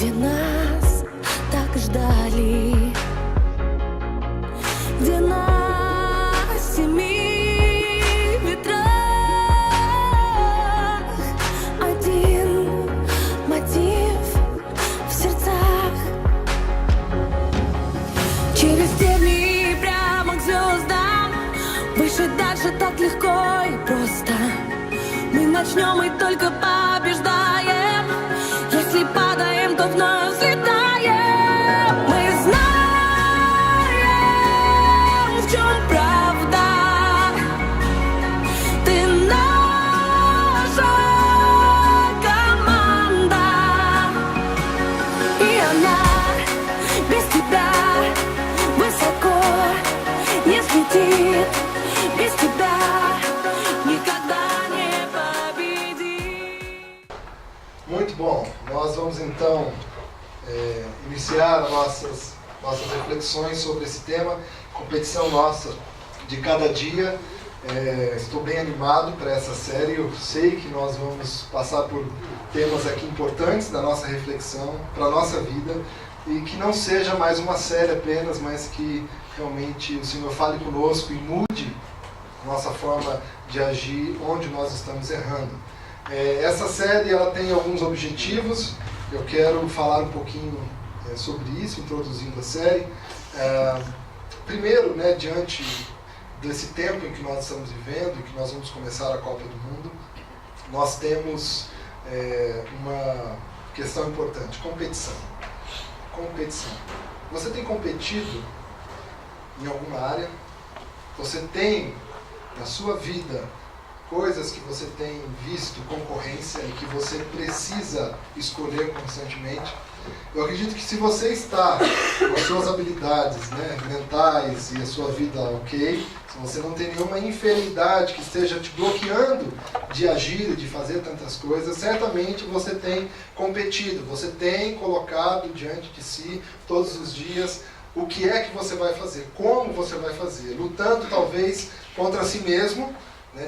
где нас так ждали, где на семи ветрах один мотив в сердцах. Через тернии прямо к звездам, выше, дальше так легко и просто. Мы начнем и только побеждаем. Если падаем, то вновь взлетаем. Мы знаем, в чем правда. Ты наша команда, и она без тебя высоко не взлетит. Без тебя никогда не победит. Muito bom, nós vamos então iniciar nossas reflexões sobre esse tema, competição nossa de cada dia. Estou bem animado para essa série, eu sei que nós vamos passar por temas aqui importantes da nossa reflexão, para a nossa vida, e que não seja mais uma série apenas, mas que realmente o Senhor fale conosco e mude nossa forma de agir onde nós estamos errando. Essa série ela tem alguns objetivos, eu quero falar um pouquinho sobre isso, introduzindo a série. Primeiro, diante desse tempo em que nós estamos vivendo e que nós vamos começar a Copa do Mundo, nós temos uma questão importante: competição. Competição. Você tem competido em alguma área? Você tem na sua vida coisas que você tem visto concorrência e que você precisa escolher constantemente? Eu acredito que se você está com as suas habilidades mentais e a sua vida ok, se você não tem nenhuma inferioridade que esteja te bloqueando de agir e de fazer tantas coisas, certamente você tem competido, você tem colocado diante de si todos os dias o que é que você vai fazer, como você vai fazer, lutando talvez contra si mesmo,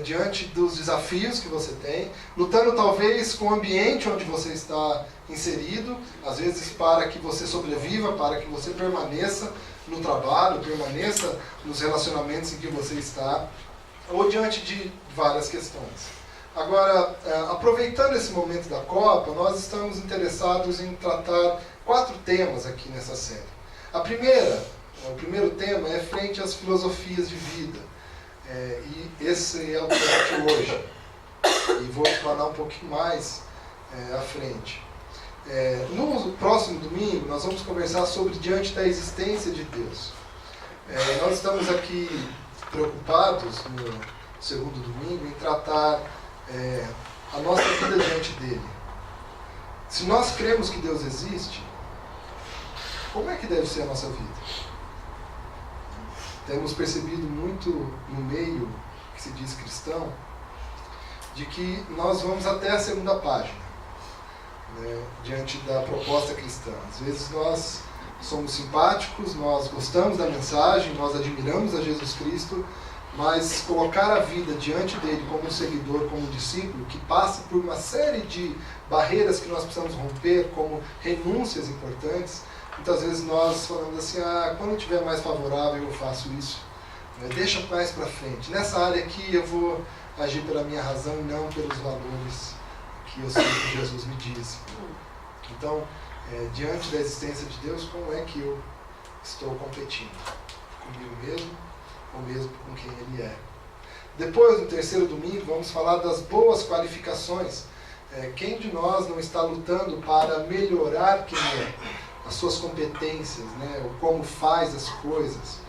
diante dos desafios que você tem, lutando talvez com o ambiente onde você está inserido, às vezes para que você sobreviva, para que você permaneça no trabalho, permaneça nos relacionamentos em que você está, ou diante de várias questões. Agora, aproveitando esse momento da Copa, nós estamos interessados em tratar 4 temas aqui nessa série. O primeiro tema é frente às filosofias de vida. E esse é o tema de hoje. E vou explanar um pouquinho mais à frente. No próximo domingo, nós vamos conversar sobre diante da existência de Deus. Nós estamos aqui preocupados, no segundo domingo, em tratar a nossa vida diante dele. Se nós cremos que Deus existe, como é que deve ser a nossa vida? Temos percebido muito no meio que se diz cristão, de que nós vamos até a segunda página, diante da proposta cristã. Às vezes nós somos simpáticos, nós gostamos da mensagem, nós admiramos a Jesus Cristo, mas colocar a vida diante dele como um seguidor, como um discípulo, que passa por uma série de barreiras que nós precisamos romper, como renúncias importantes, muitas vezes nós falamos assim, quando eu estiver mais favorável eu faço isso, deixa mais para frente. Nessa área aqui eu vou agir pela minha razão e não pelos valores que eu sei que Jesus me diz. Então, diante da existência de Deus, como é que eu estou competindo? Comigo mesmo ou mesmo com quem Ele é? Depois, no terceiro domingo, vamos falar das boas qualificações. Quem de nós não está lutando para melhorar quem é? As suas competências, o como faz as coisas.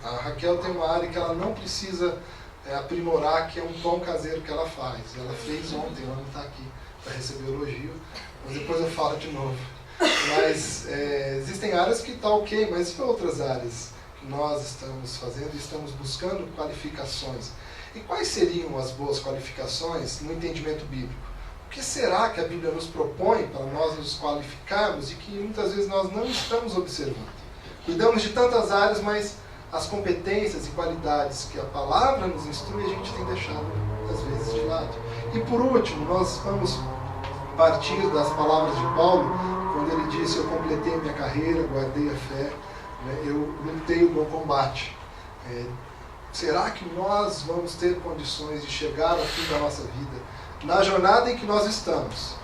A Raquel tem uma área que ela não precisa aprimorar, que é um pão caseiro que ela faz. Ela fez ontem, ela não está aqui para receber elogio, mas depois eu falo de novo. Mas existem áreas que está ok, mas e outras áreas que nós estamos fazendo e estamos buscando qualificações? E quais seriam as boas qualificações no entendimento bíblico? O que será que a Bíblia nos propõe para nós nos qualificarmos e que muitas vezes nós não estamos observando? Cuidamos de tantas áreas, mas as competências e qualidades que a palavra nos instrui, a gente tem deixado, às vezes, de lado. E por último, nós vamos partir das palavras de Paulo, quando ele disse: eu completei a minha carreira, guardei a fé, né, eu lutei o bom combate. Será que nós vamos ter condições de chegar ao fim da nossa vida, na jornada em que nós estamos,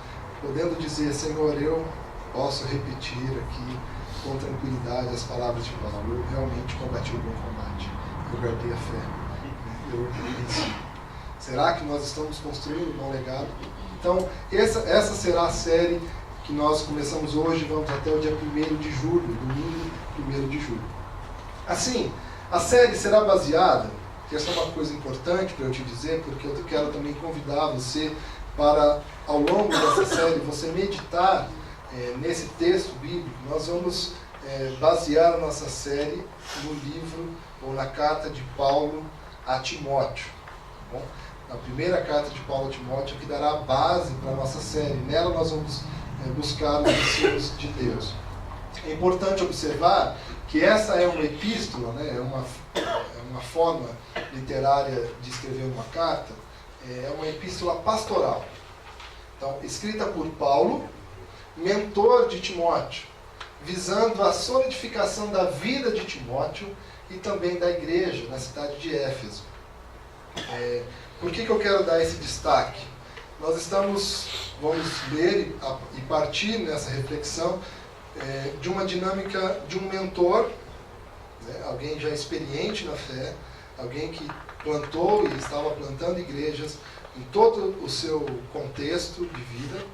podendo dizer: Senhor, eu posso repetir aqui com tranquilidade as palavras de Paulo: eu realmente combati o bom combate, eu guardei a fé, eu venci. Será que nós estamos construindo um bom legado? Então, essa será a série que nós começamos hoje, vamos até o dia 1º de julho, domingo 1º de julho. Assim, a série será baseada, que essa é uma coisa importante para eu te dizer, porque eu quero também convidar você para, ao longo dessa série, você meditar nesse texto bíblico. Nós vamos basear a nossa série no livro ou na carta de Paulo a Timóteo. Tá bom? A primeira carta de Paulo a Timóteo que dará a base para a nossa série. Nela nós vamos buscar os ensinos de Deus. É importante observar que essa é uma epístola, né? é uma forma literária de escrever uma carta, é uma epístola pastoral. Então, escrita por Paulo, mentor de Timóteo, visando a solidificação da vida de Timóteo e também da igreja na cidade de Éfeso. Por que eu quero dar esse destaque? Nós vamos ler e partir nessa reflexão de uma dinâmica de um mentor, né, alguém já experiente na fé, alguém que plantou e estava plantando igrejas em todo o seu contexto de vida,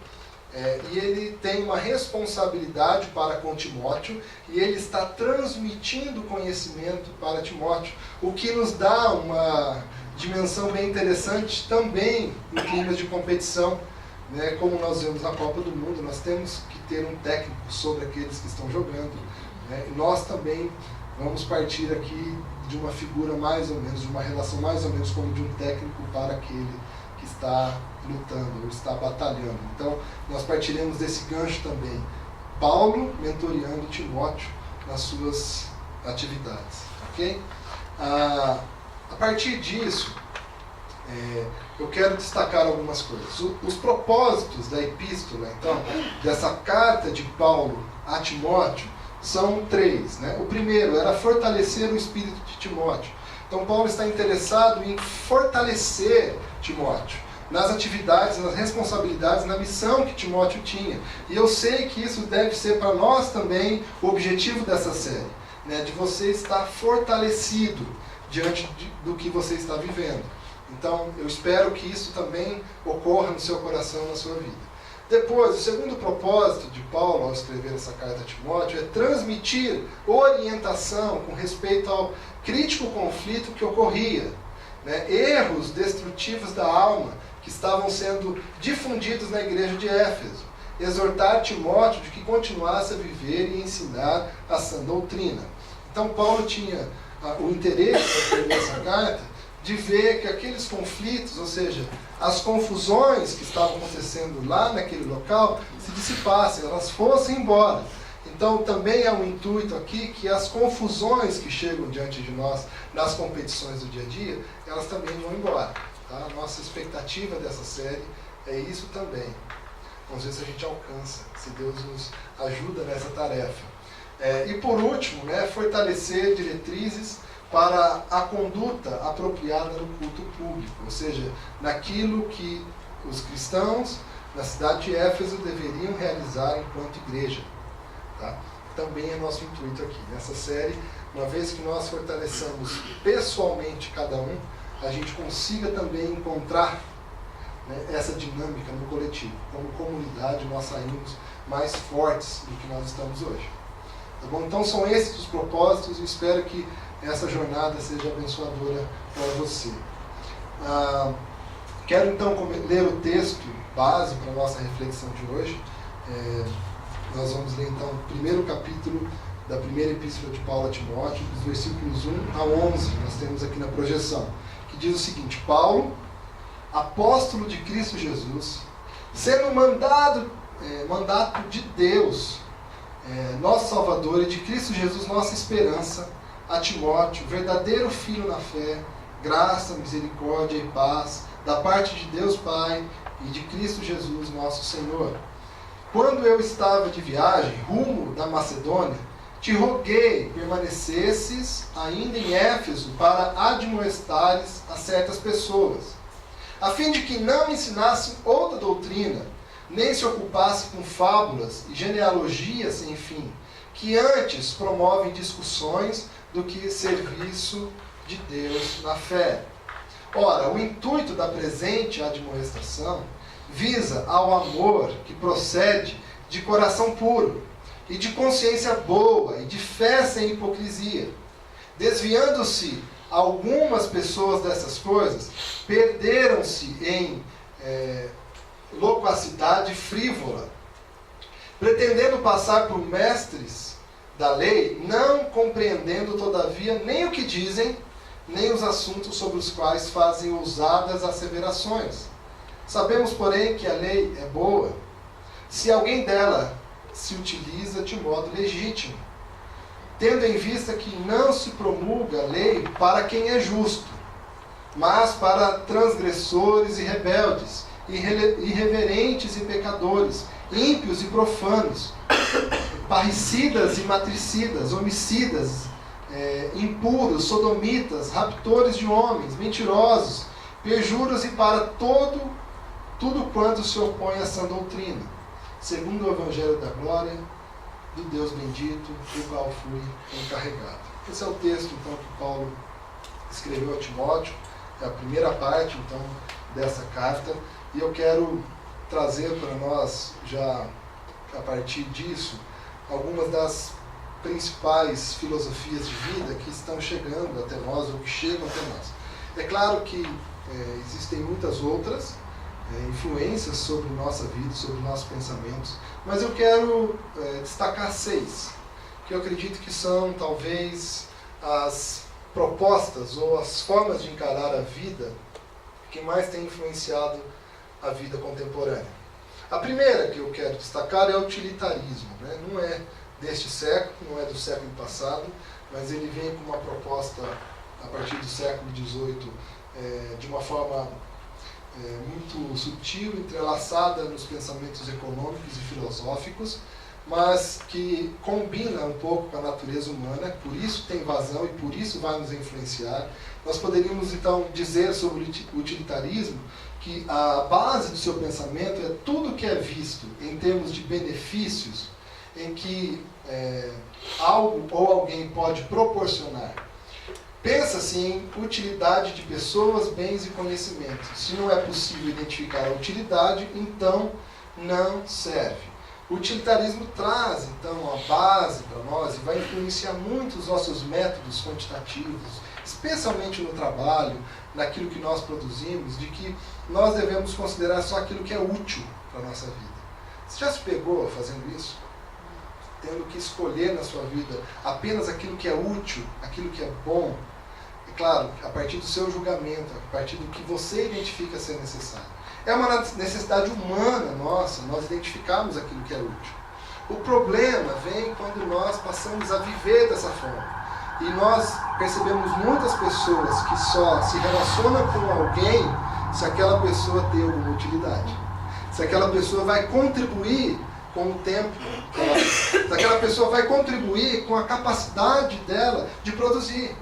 e ele tem uma responsabilidade para com Timóteo, e ele está transmitindo conhecimento para Timóteo, o que nos dá uma dimensão bem interessante também em climas de competição, né? Como nós vemos na Copa do Mundo, nós temos que ter um técnico sobre aqueles que estão jogando, né? E nós também vamos partir aqui de uma figura mais ou menos, de uma relação mais ou menos como de um técnico para aquele que está lutando, ou está batalhando. Então, nós partiremos desse gancho também. Paulo mentoreando Timóteo nas suas atividades. Ok? A partir disso, eu quero destacar algumas coisas. Os propósitos da epístola, então, dessa carta de Paulo a Timóteo, são 3. Né? O primeiro era fortalecer o espírito de Timóteo. Então, Paulo está interessado em fortalecer Timóteo nas atividades, nas responsabilidades, na missão que Timóteo tinha. E eu sei que isso deve ser para nós também o objetivo dessa série, né? De você estar fortalecido diante do que você está vivendo. Então, eu espero que isso também ocorra no seu coração, na sua vida. Depois, o segundo propósito de Paulo ao escrever essa carta a Timóteo é transmitir orientação com respeito ao crítico conflito que ocorria, né? Erros destrutivos da alma que estavam sendo difundidos na igreja de Éfeso. Exortar Timóteo de que continuasse a viver e ensinar a sã doutrina. Então, Paulo tinha o interesse de escrever essa carta de ver que aqueles conflitos, ou seja, as confusões que estavam acontecendo lá naquele local, se dissipassem, elas fossem embora. Então, também é um intuito aqui que as confusões que chegam diante de nós nas competições do dia a dia, elas também vão embora. Tá? A nossa expectativa dessa série é isso também. Vamos ver se a gente alcança, se Deus nos ajuda nessa tarefa. E por último, né, fortalecer diretrizes para a conduta apropriada no culto público, ou seja, naquilo que os cristãos na cidade de Éfeso deveriam realizar enquanto igreja. Tá? Também é nosso intuito aqui. Nessa série, uma vez que nós fortaleçamos pessoalmente cada um, a gente consiga também encontrar, né, essa dinâmica no coletivo. Como comunidade, nós saímos mais fortes do que nós estamos hoje. Tá bom? Então são esses os propósitos e espero que essa jornada seja abençoadora para você. Quero então ler o texto base para a nossa reflexão de hoje. Nós vamos ler então o primeiro capítulo da primeira epístola de Paulo a Timóteo, dos versículos 1 a 11, nós temos aqui na projeção, que diz o seguinte: Paulo, apóstolo de Cristo Jesus, sendo mandato de Deus, nosso Salvador, e de Cristo Jesus, nossa esperança, a Timóteo, verdadeiro filho na fé, graça, misericórdia e paz, da parte de Deus Pai e de Cristo Jesus, nosso Senhor. quando eu estava de viagem, rumo da Macedônia, te roguei permanecesses ainda em Éfeso para admoestares a certas pessoas, a fim de que não ensinassem outra doutrina, nem se ocupassem com fábulas e genealogias sem fim, que antes promovem discussões do que serviço de Deus na fé. Ora, o intuito da presente admoestação visa ao amor que procede de coração puro, e de consciência boa, e de fé sem hipocrisia. Desviando-se algumas pessoas dessas coisas, perderam-se em loquacidade frívola, pretendendo passar por mestres da lei, não compreendendo todavia nem o que dizem, nem os assuntos sobre os quais fazem ousadas asseverações. Sabemos, porém, que a lei é boa, se alguém dela se utiliza de modo legítimo, tendo em vista que não se promulga a lei para quem é justo, mas para transgressores e rebeldes, irreverentes e pecadores, ímpios e profanos, parricidas e matricidas, homicidas, impuros, sodomitas, raptores de homens, mentirosos, perjuros e para tudo quanto se opõe a essa doutrina, segundo o Evangelho da Glória, do Deus bendito, do qual fui encarregado. Esse é o texto, então, que Paulo escreveu a Timóteo, é a primeira parte, então, dessa carta, e eu quero trazer para nós, já a partir disso, algumas das principais filosofias de vida que estão chegando até nós, ou que chegam até nós. É claro que existem muitas outras influências sobre nossa vida, sobre nossos pensamentos, mas eu quero destacar 6, que eu acredito que são talvez as propostas ou as formas de encarar a vida que mais têm influenciado a vida contemporânea. A primeira que eu quero destacar é o utilitarismo, né? Não é deste século, não é do século passado, mas ele vem com uma proposta a partir do século XVIII de uma forma muito sutil, entrelaçada nos pensamentos econômicos e filosóficos, mas que combina um pouco com a natureza humana, por isso tem vazão e por isso vai nos influenciar. Nós poderíamos então dizer sobre o utilitarismo que a base do seu pensamento é tudo que é visto em termos de benefícios, em que algo ou alguém pode proporcionar. Pensa-se em utilidade de pessoas, bens e conhecimentos. Se não é possível identificar a utilidade, então não serve. O utilitarismo traz, então, a base para nós e vai influenciar muito os nossos métodos quantitativos, especialmente no trabalho, naquilo que nós produzimos, de que nós devemos considerar só aquilo que é útil para a nossa vida. Você já se pegou fazendo isso? Tendo que escolher na sua vida apenas aquilo que é útil, aquilo que é bom, e claro, a partir do seu julgamento, a partir do que você identifica ser necessário. É uma necessidade humana nossa, nós identificarmos aquilo que é útil. O problema vem quando nós passamos a viver dessa forma. E nós percebemos muitas pessoas que só se relacionam com alguém se aquela pessoa tem alguma utilidade. Se aquela pessoa vai contribuir com o tempo dela, se aquela pessoa vai contribuir com a capacidade dela de produzir.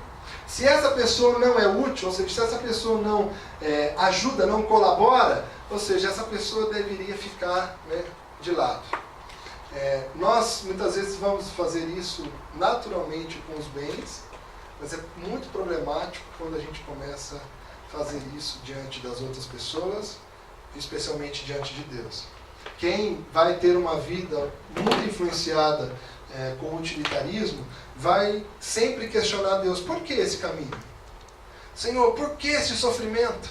Se essa pessoa não é útil, ou seja, se essa pessoa não ajuda, não colabora, ou seja, essa pessoa deveria ficar, né, de lado. Nós muitas vezes vamos fazer isso naturalmente com os bens, mas é muito problemático quando a gente começa a fazer isso diante das outras pessoas, especialmente diante de Deus. Quem vai ter uma vida muito influenciada com o utilitarismo vai sempre questionar Deus: por que esse caminho? Senhor, por que esse sofrimento?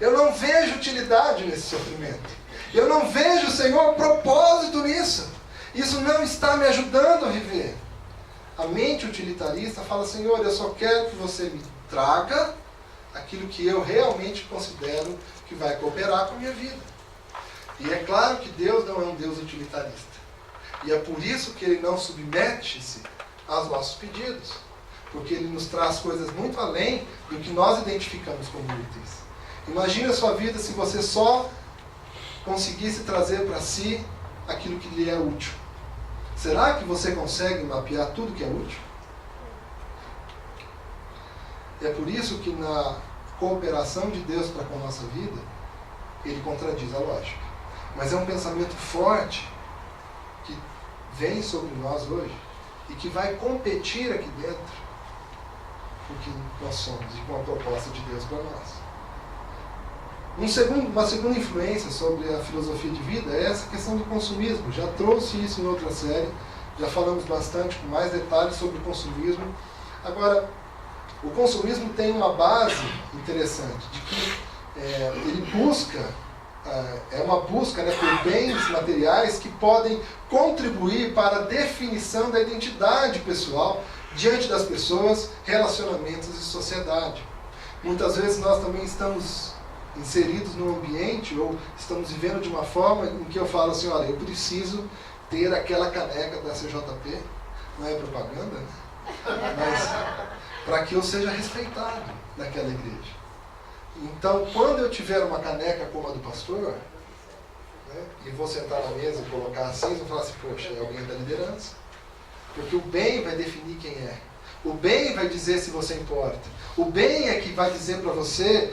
Eu não vejo utilidade nesse sofrimento. Eu não vejo, Senhor, propósito nisso. Isso não está me ajudando a viver. A mente utilitarista fala: Senhor, eu só quero que você me traga aquilo que eu realmente considero que vai cooperar com a minha vida. E é claro que Deus não é um Deus utilitarista. E é por isso que Ele não submete-se aos nossos pedidos. Porque Ele nos traz coisas muito além do que nós identificamos como úteis. Imagine a sua vida se você só conseguisse trazer para si aquilo que lhe é útil. Será que você consegue mapear tudo que é útil? É por isso que na cooperação de Deus para com a nossa vida, ele contradiz a lógica. Mas é um pensamento forte que vem sobre nós hoje e que vai competir aqui dentro com o que nós somos e com a proposta de Deus para nós. Uma segunda influência sobre a filosofia de vida é essa questão do consumismo. Já trouxe isso em outra série, já falamos bastante com mais detalhes sobre o consumismo. Agora, o consumismo tem uma base interessante, de que ele busca, é uma busca, né, por bens materiais que podem contribuir para a definição da identidade pessoal diante das pessoas, relacionamentos e sociedade. Muitas vezes nós também estamos inseridos num ambiente ou estamos vivendo de uma forma em que eu falo assim, olha, eu preciso ter aquela caneca da CJP, não é propaganda, né? Mas para que eu seja respeitado naquela igreja. Então, quando eu tiver uma caneca como a do pastor, né, e vou sentar na mesa e colocar assim, eu vou falar assim, poxa, é alguém da liderança. Porque o bem vai definir quem é. O bem vai dizer se você importa. O bem é que vai dizer para você,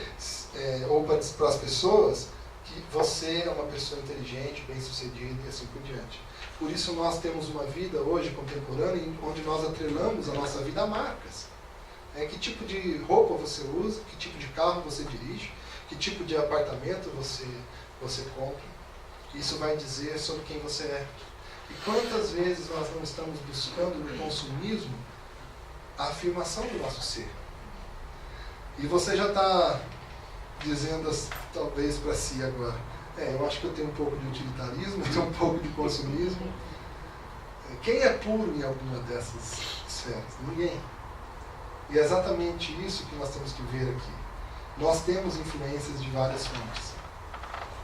ou para as pessoas, que você é uma pessoa inteligente, bem-sucedida e assim por diante. Por isso nós temos uma vida hoje contemporânea, onde nós atrelamos a nossa vida a marcas. Que tipo de roupa você usa, que tipo de carro você dirige, que tipo de apartamento você compra. Isso vai dizer sobre quem você é. E quantas vezes nós não estamos buscando no consumismo a afirmação do nosso ser? E você já está dizendo, talvez para si agora, eu acho que eu tenho um pouco de utilitarismo, eu tenho um pouco de consumismo. Quem é puro em alguma dessas esferas? Ninguém. E é exatamente isso que nós temos que ver aqui. Nós temos influências de várias fontes.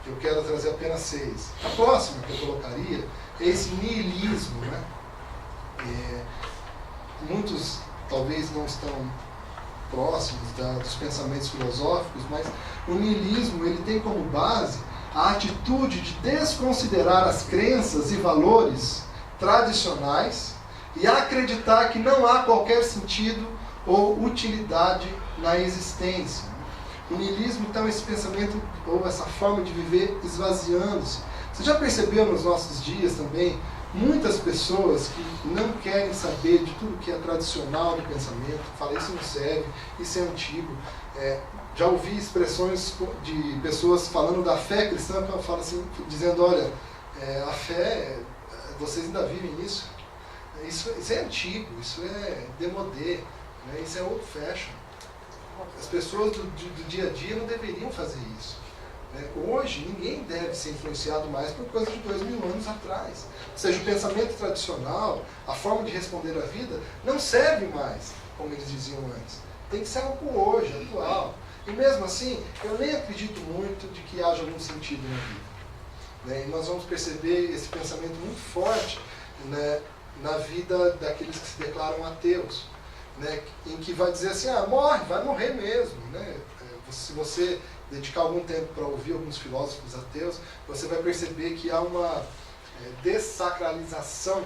Eu quero trazer apenas 6. A próxima que eu colocaria é esse niilismo, né? Muitos talvez não estão próximos dos pensamentos filosóficos, mas o niilismo ele tem como base a atitude de desconsiderar as crenças e valores tradicionais e acreditar que não há qualquer sentido ou utilidade na existência. O niilismo, então, é esse pensamento ou essa forma de viver esvaziando-se. Você já percebeu nos nossos dias também muitas pessoas que não querem saber de tudo que é tradicional do pensamento, falam isso não serve, isso é antigo. Já ouvi expressões de pessoas falando da fé cristã, que falam assim, dizendo, olha, a fé, vocês ainda vivem isso? Isso é antigo, isso é demodé. Isso é old fashion. As pessoas do dia a dia não deveriam fazer isso. Hoje, ninguém deve ser influenciado mais por coisa de 2000 anos atrás. Ou seja, o pensamento tradicional, a forma de responder à vida, não serve mais, como eles diziam antes. Tem que ser algo hoje, atual. E mesmo assim, eu nem acredito muito de que haja algum sentido na vida. E nós vamos perceber esse pensamento muito forte, né, na vida daqueles que se declaram ateus. Em que vai dizer assim, morre, vai morrer mesmo. Se você dedicar algum tempo para ouvir alguns filósofos ateus, você vai perceber que há uma dessacralização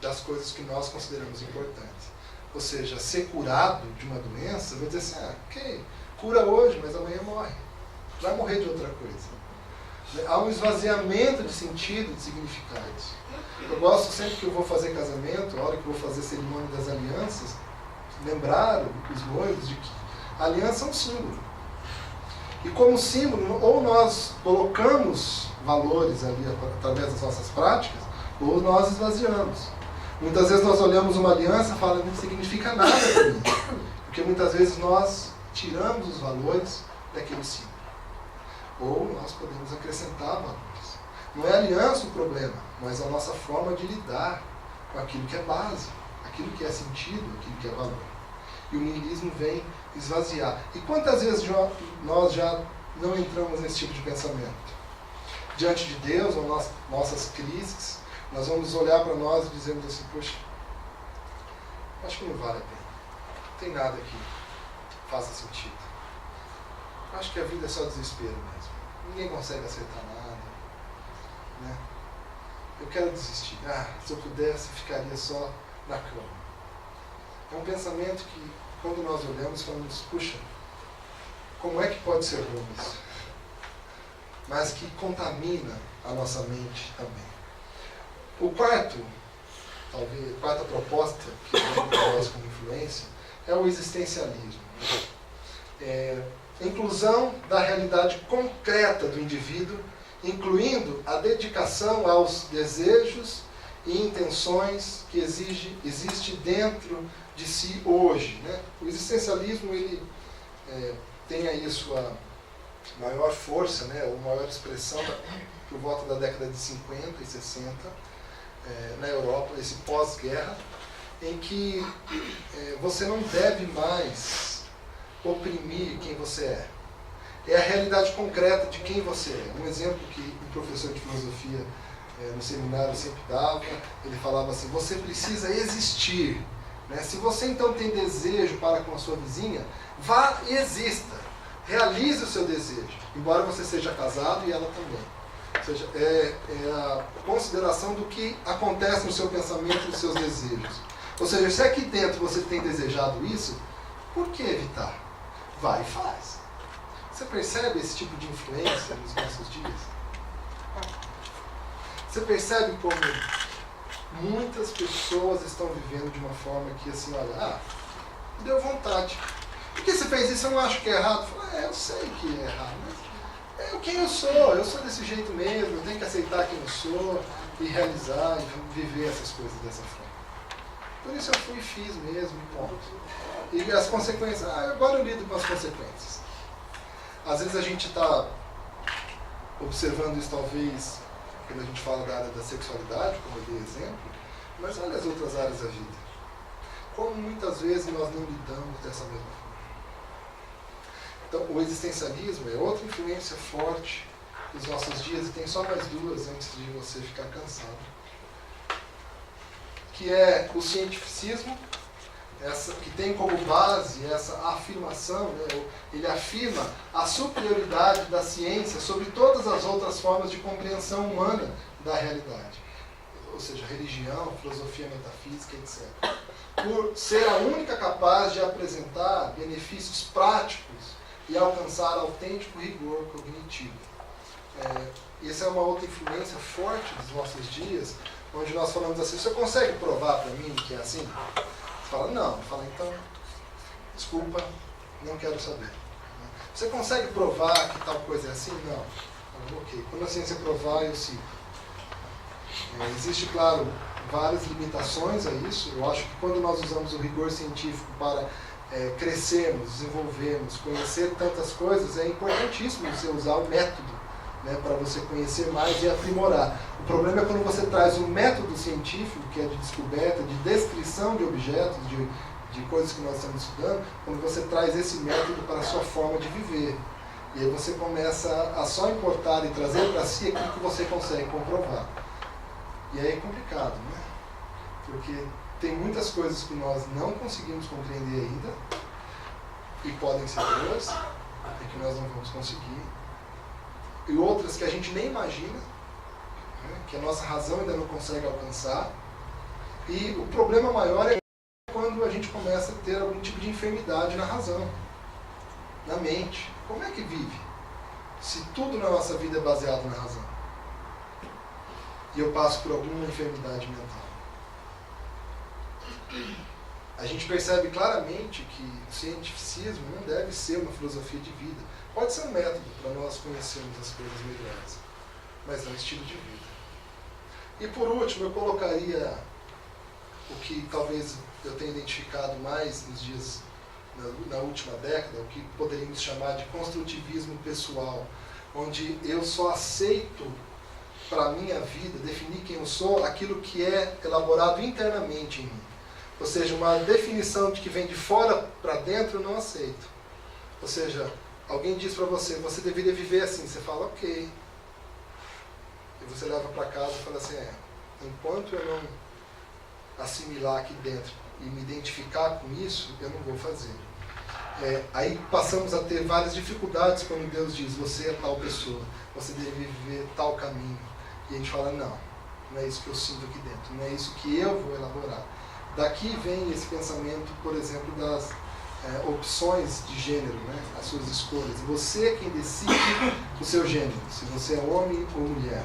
das coisas que nós consideramos importantes. Ou seja, ser curado de uma doença, vai dizer assim, ok, cura hoje, mas amanhã morre. Vai morrer de outra coisa. Há um esvaziamento de sentido, de significados. Eu gosto sempre que eu vou fazer casamento, a hora que eu vou fazer cerimônia das alianças, lembrar os noivos de que a aliança é um símbolo. E como símbolo, ou nós colocamos valores ali através das nossas práticas, ou nós esvaziamos. Muitas vezes nós olhamos uma aliança e falamos, não significa nada para mim. Porque muitas vezes nós tiramos os valores daquele símbolo. Ou nós podemos acrescentar valores. Não é a aliança o problema, mas a nossa forma de lidar com aquilo que é base, aquilo que é sentido, aquilo que é valor. E o niilismo vem esvaziar. E quantas vezes nós já não entramos nesse tipo de pensamento? Diante de Deus, ou nossas crises, nós vamos olhar para nós e dizemos assim, poxa, acho que não vale a pena. Não tem nada que faça sentido. Acho que a vida é só desespero mesmo. Ninguém consegue acertar nada. eu quero desistir. Se eu pudesse, ficaria só na cama. É um pensamento que, quando nós olhamos, falamos, puxa, como é que pode ser bom isso? Mas que contamina a nossa mente também. O quarta proposta que vem para nós como influência é o existencialismo. A inclusão da realidade concreta do indivíduo, incluindo a dedicação aos desejos e intenções que existe dentro de si hoje. Né? O existencialismo ele, tem aí sua maior força, né, ou maior expressão por volta da década de 50 e 60, na Europa, esse pós-guerra, em que você não deve mais oprimir quem você é. É a realidade concreta de quem você é. Um exemplo que o professor de filosofia no seminário sempre dava, ele falava assim, você precisa existir. Né? Se você então tem desejo para com a sua vizinha, vá e exista. Realize o seu desejo, embora você seja casado e ela também. Ou seja, é a consideração do que acontece no seu pensamento e nos seus desejos. Ou seja, se aqui dentro você tem desejado isso, por que evitar? Vai e faz. Você percebe esse tipo de influência nos nossos dias? Você percebe como muitas pessoas estão vivendo de uma forma que assim, olha, deu vontade. Por que você fez isso? Eu não acho que é errado. Eu sei que é errado, mas quem eu sou desse jeito mesmo, eu tenho que aceitar quem eu sou e realizar e viver essas coisas dessa forma. Por isso eu fui e fiz mesmo, e ponto. E as consequências, agora eu lido com as consequências. Às vezes a gente está observando isso talvez quando a gente fala da área da sexualidade, como eu dei exemplo, mas olha as outras áreas da vida. Como muitas vezes nós não lidamos dessa mesma forma. Então, o existencialismo é outra influência forte dos nossos dias, e tem só mais duas antes de você ficar cansado. Que é o cientificismo, que tem como base essa afirmação, né? Ele afirma a superioridade da ciência sobre todas as outras formas de compreensão humana da realidade. Ou seja, religião, filosofia metafísica, etc. Por ser a única capaz de apresentar benefícios práticos e alcançar autêntico rigor cognitivo. Essa é uma outra influência forte dos nossos dias, onde nós falamos assim, você consegue provar para mim que é assim? Você fala, não. Fala, então, desculpa, não quero saber. Você consegue provar que tal coisa é assim? Não. Fala, ok, quando a ciência provar, eu sigo. Existe, claro, várias limitações a isso. Eu acho que quando nós usamos o rigor científico para crescermos, desenvolvermos, conhecer tantas coisas, é importantíssimo você usar o método, né, para você conhecer mais e aprimorar. O problema é quando você traz um método científico, que é de descoberta, de descrição de objetos, de coisas que nós estamos estudando, quando você traz esse método para a sua forma de viver. E aí você começa a só importar e trazer para si aquilo que você consegue comprovar. E aí é complicado, né? Porque tem muitas coisas que nós não conseguimos compreender ainda, e podem ser boas, e que nós não vamos conseguir, e outras que a gente nem imagina, né, que a nossa razão ainda não consegue alcançar, e o problema maior é quando a gente começa a ter algum tipo de enfermidade na razão, na mente. Como é que vive? Se tudo na nossa vida é baseado na razão. E eu passo por alguma enfermidade mental. A gente percebe claramente que o cientificismo não deve ser uma filosofia de vida. Pode ser um método para nós conhecermos as coisas melhores, mas é um estilo de vida. E por último, eu colocaria o que talvez eu tenha identificado mais nos dias, na última década, o que poderíamos chamar de construtivismo pessoal, onde eu só aceito para a minha vida, definir quem eu sou, aquilo que é elaborado internamente em mim. Ou seja, uma definição de que vem de fora para dentro eu não aceito. Ou seja, alguém diz para você, você deveria viver assim, você fala, ok. E você leva para casa e fala assim, enquanto eu não assimilar aqui dentro e me identificar com isso, eu não vou fazer. Aí passamos a ter várias dificuldades quando Deus diz, você é tal pessoa, você deve viver tal caminho. E a gente fala, não, não é isso que eu sinto aqui dentro, não é isso que eu vou elaborar. Daqui vem esse pensamento, por exemplo, das opções de gênero, né? As suas escolhas. Você é quem decide o seu gênero, se você é homem ou mulher,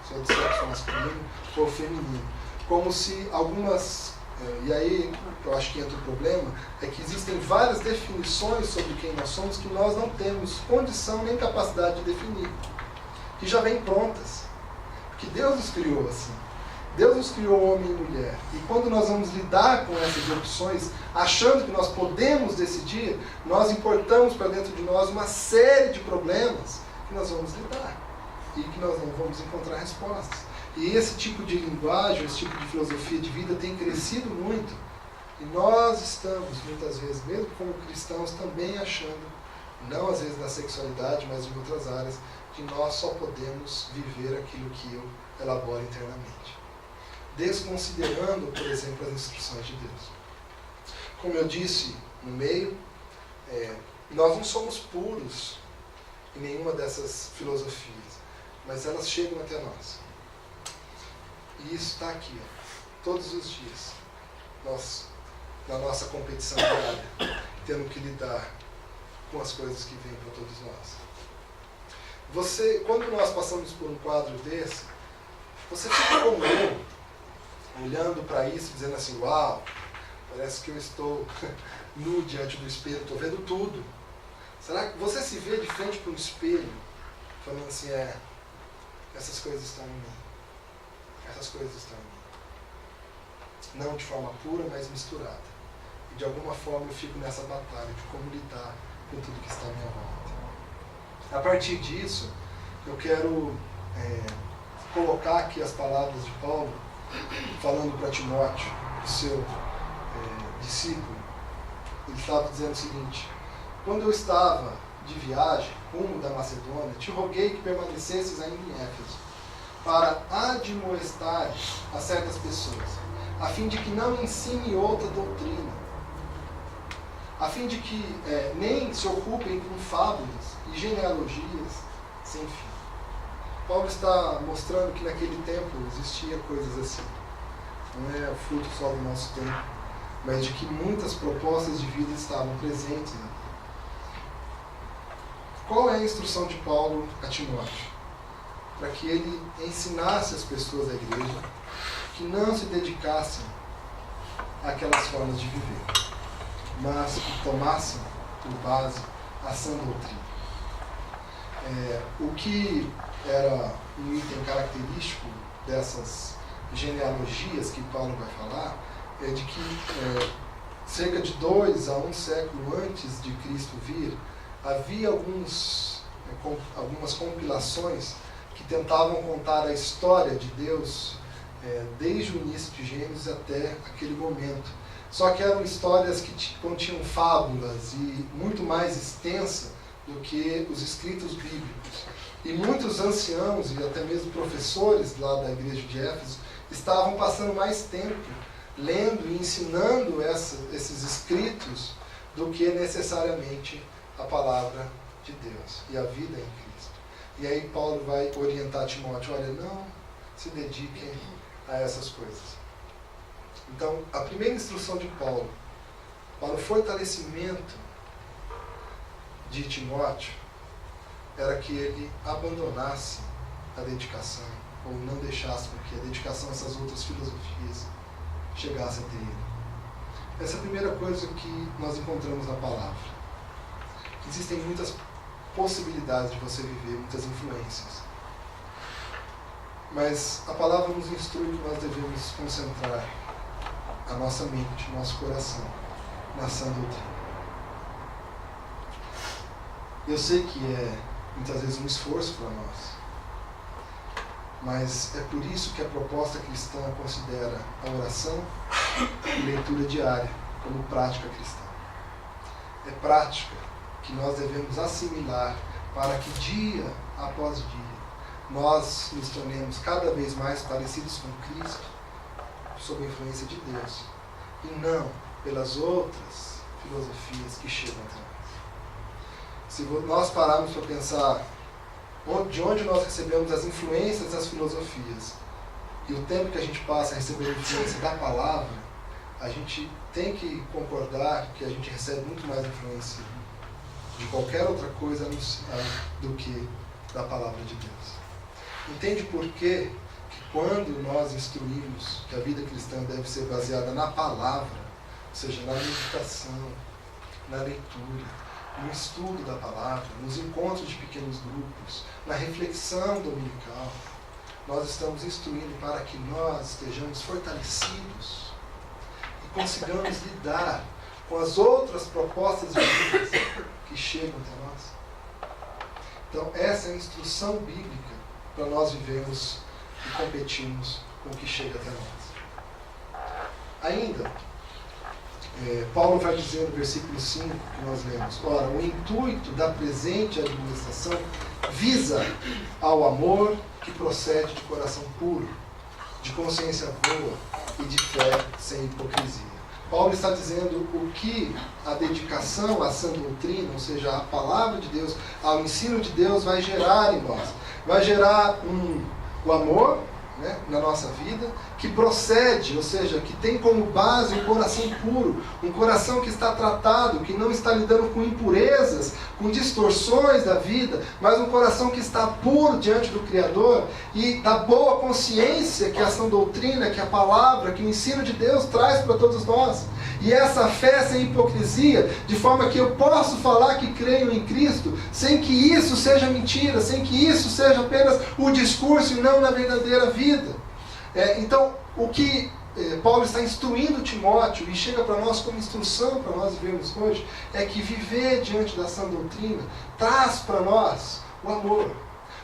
se é do sexo masculino ou feminino. Como se algumas... E aí, eu acho que entra o problema, é que existem várias definições sobre quem nós somos que nós não temos condição nem capacidade de definir, que já vêm prontas. Porque Deus nos criou assim. Deus nos criou homem e mulher. E quando nós vamos lidar com essas opções, achando que nós podemos decidir, nós importamos para dentro de nós uma série de problemas que nós vamos lidar e que nós não vamos encontrar respostas. E esse tipo de linguagem, esse tipo de filosofia de vida tem crescido muito. E nós estamos, muitas vezes, mesmo como cristãos, também achando, não às vezes na sexualidade, mas em outras áreas, que nós só podemos viver aquilo que eu elaboro internamente. Desconsiderando, por exemplo, as instruções de Deus. Como eu disse no meio, nós não somos puros em nenhuma dessas filosofias, mas elas chegam até nós. E isso está aqui, todos os dias. Nós, na nossa competição diária, tendo que lidar com as coisas que vêm para todos nós. Quando nós passamos por um quadro desse, você fica como eu, olhando para isso, dizendo assim, uau, parece que eu estou nu diante do espelho, estou vendo tudo. Será que você se vê de frente para um espelho, falando assim, essas coisas estão em mim, essas coisas estão em mim. Não de forma pura, mas misturada. E de alguma forma eu fico nessa batalha de como lidar com tudo que está à minha volta. A partir disso, eu quero colocar aqui as palavras de Paulo, falando para Timóteo, o seu discípulo. Ele estava dizendo o seguinte: quando eu estava de viagem, rumo da Macedônia, te roguei que permanecesses ainda em Éfeso, para admoestar a certas pessoas, a fim de que não ensine outra doutrina, a fim de que nem se ocupem com fábulas e genealogias sem fim. Paulo está mostrando que naquele tempo existia coisas assim. Não é o fruto só do nosso tempo, mas de que muitas propostas de vida estavam presentes. Qual é a instrução de Paulo a Timóteo? Para que ele ensinasse as pessoas da igreja que não se dedicassem àquelas formas de viver, mas que tomassem por base a sã doutrina. O que era um item característico dessas genealogias que Paulo vai falar é de que cerca de 2 a 1 século antes de Cristo vir, havia algumas compilações que tentavam contar a história de Deus desde o início de Gênesis até aquele momento. Só que eram histórias que continham fábulas e muito mais extensas do que os escritos bíblicos. E muitos anciãos e até mesmo professores lá da igreja de Éfeso estavam passando mais tempo lendo e ensinando esses escritos do que necessariamente a palavra de Deus e a vida em Cristo. E aí Paulo vai orientar Timóteo: olha, não se dediquem a essas coisas. Então, a primeira instrução de Paulo para o fortalecimento de Timóteo era que ele abandonasse a dedicação, ou não deixasse com que a dedicação a essas outras filosofias chegasse até ele. Essa é a primeira coisa que nós encontramos na palavra. Existem muitas possibilidades de você viver, muitas influências. Mas a palavra nos instrui que nós devemos concentrar a nossa mente, nosso coração na sã doutrina. Eu sei que é muitas vezes um esforço para nós, mas é por isso que a proposta cristã considera a oração e leitura diária como prática cristã. É prática que nós devemos assimilar para que dia após dia nós nos tornemos cada vez mais parecidos com Cristo, sob a influência de Deus, e não pelas outras filosofias que chegam até nós. Se nós pararmos para pensar de onde nós recebemos as influências das filosofias, e o tempo que a gente passa a receber a influência da palavra, a gente tem que concordar que a gente recebe muito mais influência de qualquer outra coisa do que da palavra de Deus. Entende por quê? Que quando nós instruímos que a vida cristã deve ser baseada na palavra, ou seja, na meditação, na leitura, no estudo da palavra, nos encontros de pequenos grupos, na reflexão dominical, nós estamos instruindo para que nós estejamos fortalecidos e consigamos lidar com as outras propostas de vida que chegam até nós. Então, essa é a instrução bíblica para nós vivermos e competirmos com o que chega até nós. Ainda, Paulo vai dizer no versículo 5 que nós lemos: ora, o intuito da presente administração visa ao amor que procede de coração puro, de consciência boa e de fé sem hipocrisia. Paulo está dizendo o que a dedicação à sã doutrina, ou seja, à palavra de Deus, ao ensino de Deus, vai gerar em nós. Vai gerar o amor, né, na nossa vida, que procede, ou seja, que tem como base um coração puro, um coração que está tratado, que não está lidando com impurezas, com distorções da vida, mas um coração que está puro diante do Criador e da boa consciência que a sã doutrina, que a palavra, que o ensino de Deus traz para todos nós. E essa fé sem hipocrisia, de forma que eu posso falar que creio em Cristo, sem que isso seja mentira, sem que isso seja apenas o discurso e não na verdadeira vida. Então, o que Paulo está instruindo Timóteo, e chega para nós como instrução para nós vivermos hoje, é que viver diante da sã doutrina traz para nós o amor.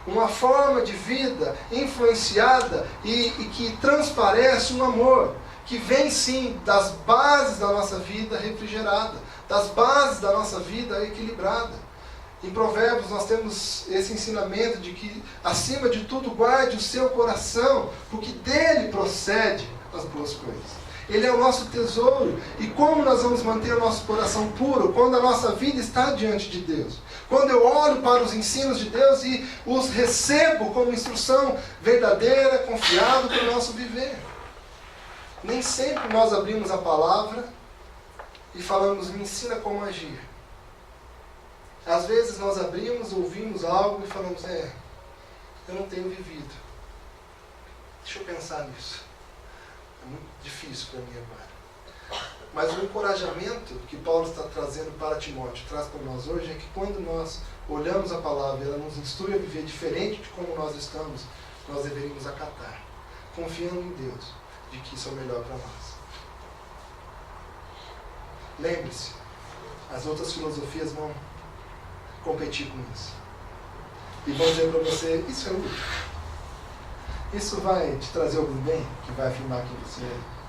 Uma forma de vida influenciada e que transparece um amor, que vem sim das bases da nossa vida refrigerada, das bases da nossa vida equilibrada. Em Provérbios nós temos esse ensinamento de que, acima de tudo, guarde o seu coração, porque dele procede as boas coisas. Ele é o nosso tesouro. E como nós vamos manter o nosso coração puro? Quando a nossa vida está diante de Deus. Quando eu olho para os ensinos de Deus e os recebo como instrução verdadeira, confiável para o nosso viver. Nem sempre nós abrimos a palavra e falamos: me ensina como agir. Às vezes nós abrimos, ouvimos algo e falamos: eu não tenho vivido. Deixa eu pensar nisso. É muito difícil para mim agora. Mas o encorajamento que Paulo está trazendo para Timóteo, traz para nós hoje, é que quando nós olhamos a palavra e ela nos instrui a viver diferente de como nós estamos, nós deveríamos acatar, confiando em Deus, de que isso é o melhor para nós. Lembre-se, as outras filosofias vão competir com isso. E vão dizer para você: isso é útil. Isso vai te trazer algum bem, que vai afirmar quem você é.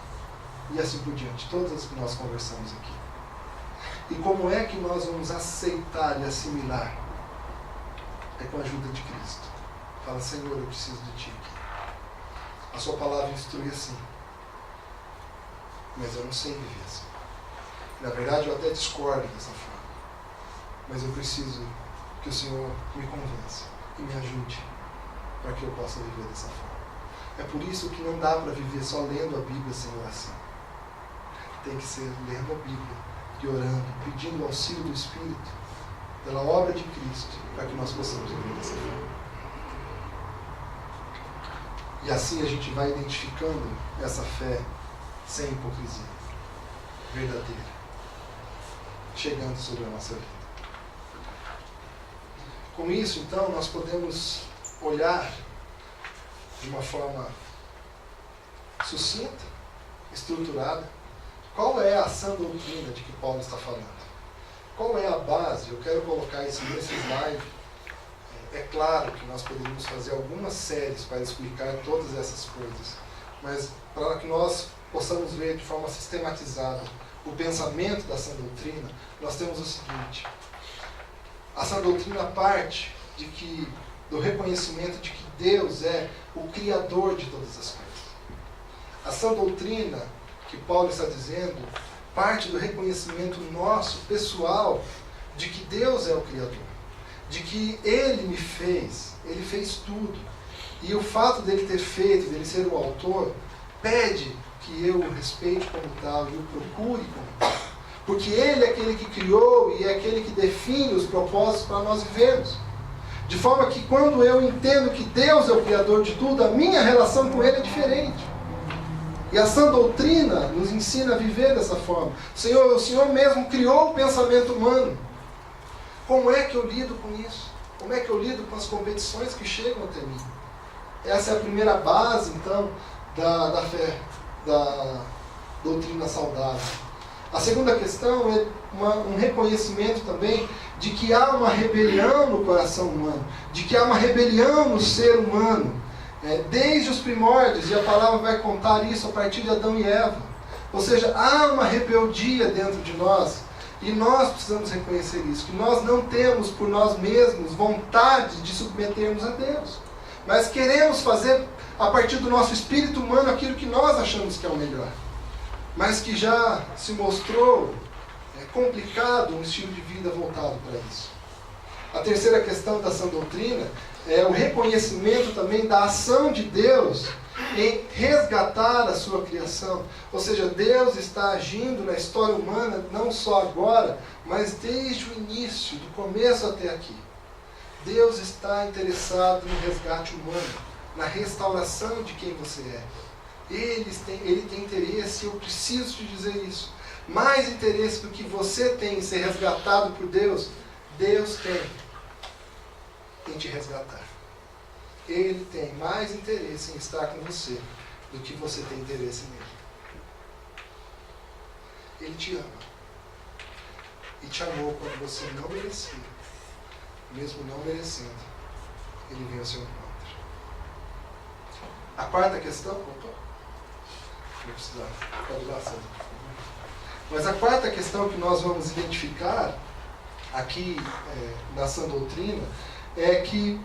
E assim por diante, todas as que nós conversamos aqui. E como é que nós vamos aceitar e assimilar? É com a ajuda de Cristo. Fala: Senhor, eu preciso de Ti aqui. A Sua palavra instrui assim. Mas eu não sei viver assim. Na verdade, eu até discordo dessa forma. Mas eu preciso que o Senhor me convença e me ajude para que eu possa viver dessa forma. É por isso que não dá para viver só lendo a Bíblia sem oração. Tem que ser lendo a Bíblia e orando, pedindo o auxílio do Espírito, pela obra de Cristo, para que nós possamos viver dessa forma. E assim a gente vai identificando essa fé sem hipocrisia, verdadeira, chegando sobre a nossa vida. Com isso, então, nós podemos olhar de uma forma sucinta, estruturada, qual é a sã doutrina de que Paulo está falando. Qual é a base? Eu quero colocar isso nesse slide. É claro que nós poderíamos fazer algumas séries para explicar todas essas coisas, mas para que nós possamos ver de forma sistematizada o pensamento da sã doutrina, nós temos o seguinte: a sã doutrina parte do reconhecimento de que Deus é o Criador de todas as coisas. A sã doutrina que Paulo está dizendo parte do reconhecimento nosso, pessoal, de que Deus é o Criador, de que Ele me fez, Ele fez tudo, E o fato dele ter feito, dele ser o autor, pede que eu o respeite como tal e o procure como tal. Porque ele é aquele que criou e é aquele que define os propósitos para nós vivermos. De forma que quando eu entendo que Deus é o Criador de tudo, a minha relação com Ele é diferente. E a sã doutrina nos ensina a viver dessa forma. O Senhor mesmo criou o pensamento humano. Como é que eu lido com isso? Como é que eu lido com as competições que chegam até mim? Essa é a primeira base, então, da fé, da doutrina saudável. A segunda questão é um reconhecimento também de que há uma rebelião no coração humano, de que há uma rebelião no ser humano, desde os primórdios, e a palavra vai contar isso a partir de Adão e Eva. Ou seja, há uma rebeldia dentro de nós, e nós precisamos reconhecer isso, que nós não temos por nós mesmos vontade de submetermos a Deus, mas queremos fazer a partir do nosso espírito humano aquilo que nós achamos que é o melhor, mas que já se mostrou complicado um estilo de vida voltado para isso. A terceira questão da sã doutrina é o reconhecimento também da ação de Deus em resgatar a sua criação. Ou seja, Deus está agindo na história humana não só agora, mas desde o início, do começo até aqui. Deus está interessado no resgate humano, na restauração de quem você é. Ele tem interesse, eu preciso te dizer isso, mais interesse do que você tem em ser resgatado por Deus, Deus tem em te resgatar. Ele tem mais interesse em estar com você do que você tem interesse nele. Ele te ama. E te amou quando você não merecia. Mesmo não merecendo, ele veio ao seu encontro. A quarta questão... Não precisa, pode dar certo. Mas a quarta questão que nós vamos identificar aqui na sã doutrina é que...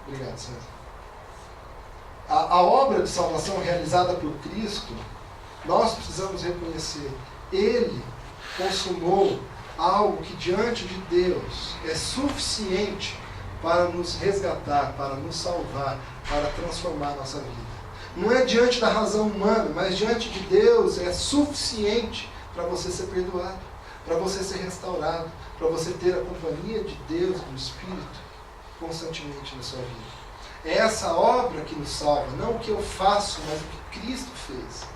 Obrigado, César. A obra de salvação realizada por Cristo, nós precisamos reconhecer, Ele consumou algo que diante de Deus é suficiente para nos resgatar, para nos salvar, para transformar a nossa vida. Não é diante da razão humana, mas diante de Deus é suficiente para você ser perdoado, para você ser restaurado, para você ter a companhia de Deus, do Espírito, constantemente na sua vida. É essa obra que nos salva, não o que eu faço, mas o que Cristo fez.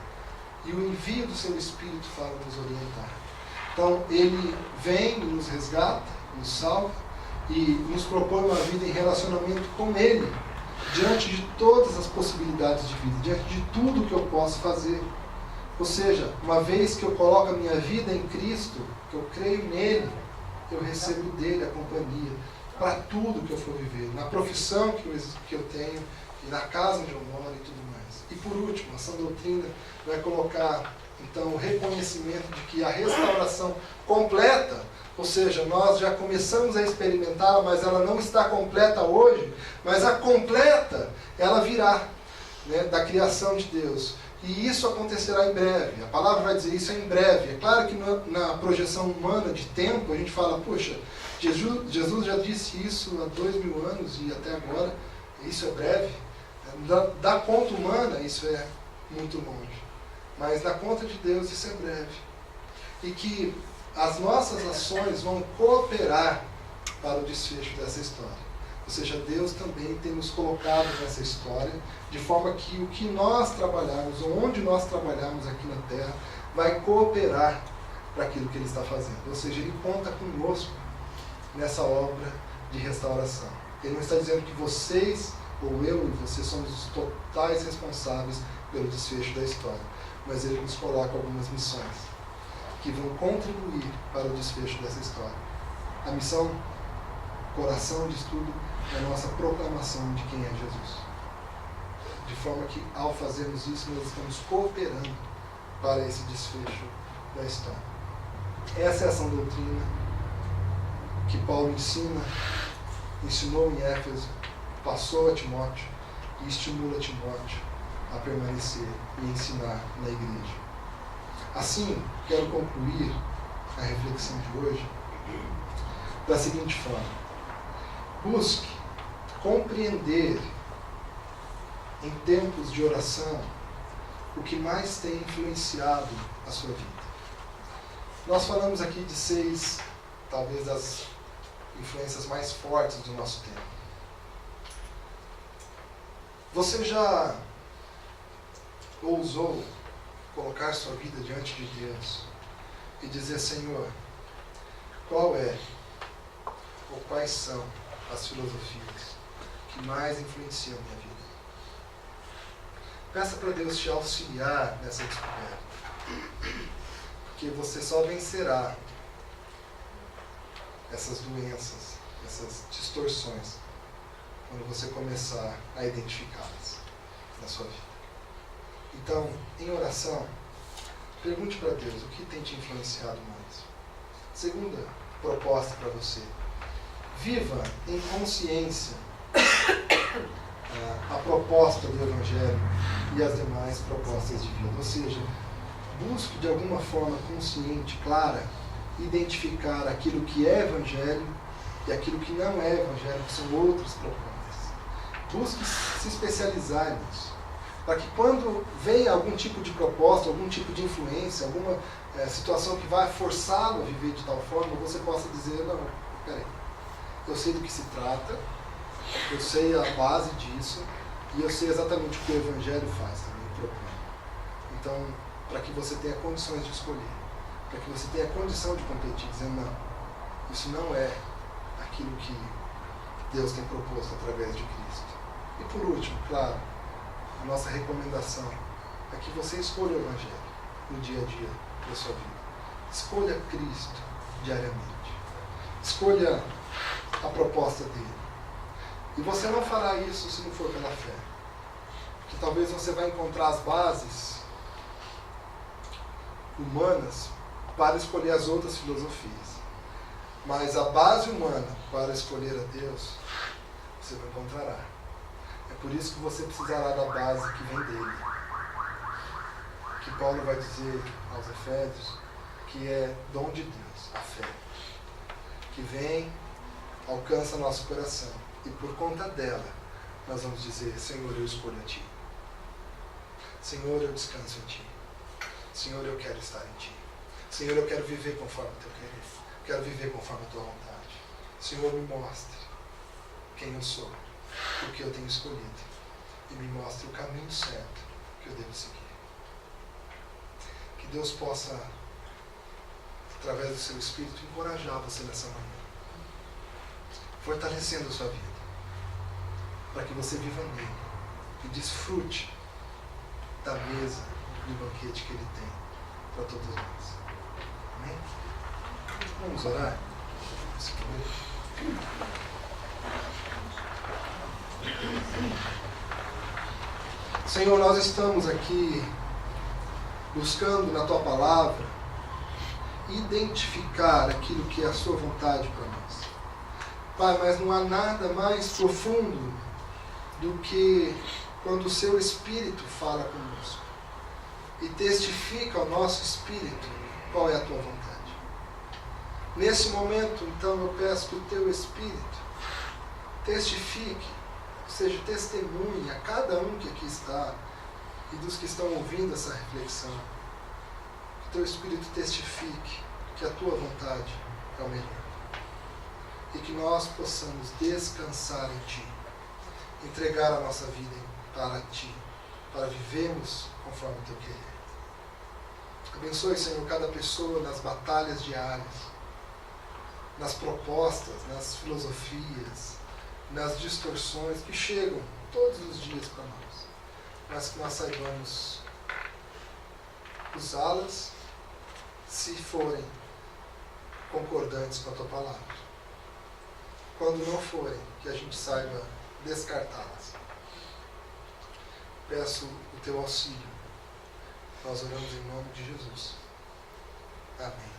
E o envio do seu Espírito para nos orientar. Então, Ele vem, nos resgata, nos salva e nos propõe uma vida em relacionamento com Ele, diante de todas as possibilidades de vida, diante de tudo que eu posso fazer. Ou seja, uma vez que eu coloco a minha vida em Cristo, que eu creio nele, eu recebo dele a companhia para tudo que eu for viver, na profissão que eu tenho, e na casa onde eu moro e tudo mais. E por último, a sã doutrina vai colocar então o reconhecimento de que a restauração completa, ou seja, nós já começamos a experimentá-la, mas ela não está completa hoje, mas a completa, ela virá, né, da criação de Deus. E isso acontecerá em breve. A palavra vai dizer isso em breve. É claro que na projeção humana de tempo, a gente fala, poxa, Jesus já disse isso há 2000 anos e até agora, isso é breve. Da conta humana, isso é muito longe. Mas na conta de Deus, isso é breve. E que as nossas ações vão cooperar para o desfecho dessa história. Ou seja, Deus também tem nos colocado nessa história, de forma que o que nós trabalharmos, ou onde nós trabalharmos aqui na Terra, vai cooperar para aquilo que Ele está fazendo. Ou seja, Ele conta conosco nessa obra de restauração. Ele não está dizendo que vocês, ou eu e você, somos os totais responsáveis pelo desfecho da história. Mas Ele nos coloca algumas missões que vão contribuir para o desfecho dessa história. A missão, coração de estudo, é a nossa proclamação de quem é Jesus. De forma que, ao fazermos isso, nós estamos cooperando para esse desfecho da história. Essa é a sã doutrina que Paulo ensinou em Éfeso, passou a Timóteo e estimula Timóteo a permanecer e ensinar na igreja. Assim, quero concluir a reflexão de hoje da seguinte forma: busque compreender em tempos de oração, o que mais tem influenciado a sua vida? Nós falamos aqui de 6, talvez, das influências mais fortes do nosso tempo. Você já ousou colocar sua vida diante de Deus e dizer: Senhor, qual é ou quais são as filosofias que mais influenciam a minha vida? Peça para Deus te auxiliar nessa descoberta, porque você só vencerá essas doenças, essas distorções, quando você começar a identificá-las na sua vida. Então, em oração, pergunte para Deus o que tem te influenciado mais. Segunda proposta para você: viva em consciência a proposta do Evangelho e as demais propostas de vida. Ou seja, busque de alguma forma consciente, clara, identificar aquilo que é Evangelho e aquilo que não é Evangelho, que são outras propostas. Busque se especializar nisso, para que quando venha algum tipo de proposta, algum tipo de influência, alguma situação que vai forçá-lo a viver de tal forma, você possa dizer: não, peraí, eu sei do que se trata, eu sei a base disso, e eu sei exatamente o que o Evangelho faz também, propõe. Então, para que você tenha condições de escolher, para que você tenha condição de competir, dizendo: não, isso não é aquilo que Deus tem proposto através de Cristo. E por último, claro, a nossa recomendação é que você escolha o Evangelho no dia a dia da sua vida. Escolha Cristo diariamente. Escolha a proposta dele. E você não fará isso se não for pela fé. Porque talvez você vai encontrar as bases humanas para escolher as outras filosofias. Mas a base humana para escolher a Deus, você não encontrará. É por isso que você precisará da base que vem dele. Que Paulo vai dizer aos Efésios que é dom de Deus, a fé. Que vem, alcança nosso coração. E por conta dela, nós vamos dizer: Senhor, eu escolho a Ti. Senhor, eu descanso em Ti. Senhor, eu quero estar em Ti. Senhor, eu quero viver conforme o Teu querer. Quero viver conforme a Tua vontade. Senhor, me mostre quem eu sou, o que eu tenho escolhido, e me mostre o caminho certo que eu devo seguir. Que Deus possa, através do Seu Espírito, encorajar você nessa manhã, fortalecendo a sua vida, para que você viva nele e desfrute da mesa do banquete que Ele tem para todos nós. Amém? Vamos orar? Senhor, nós estamos aqui buscando na Tua Palavra identificar aquilo que é a Sua vontade para nós. Pai, mas não há nada mais profundo do que quando o Seu Espírito fala conosco e testifica ao nosso espírito qual é a Tua vontade. Nesse momento, então, eu peço que o Teu Espírito testifique, ou seja, testemunhe a cada um que aqui está e dos que estão ouvindo essa reflexão. Que o Teu Espírito testifique que a Tua vontade é o melhor. E que nós possamos descansar em Ti, entregar a nossa vida para Ti, para vivermos conforme o Teu querer. Abençoe, Senhor, cada pessoa nas batalhas diárias, nas propostas, nas filosofias, nas distorções que chegam todos os dias para nós, mas que nós saibamos usá-las se forem concordantes com a Tua palavra. Quando não forem, que a gente saiba descartá-las. Peço o Teu auxílio. Nós oramos em nome de Jesus. Amém.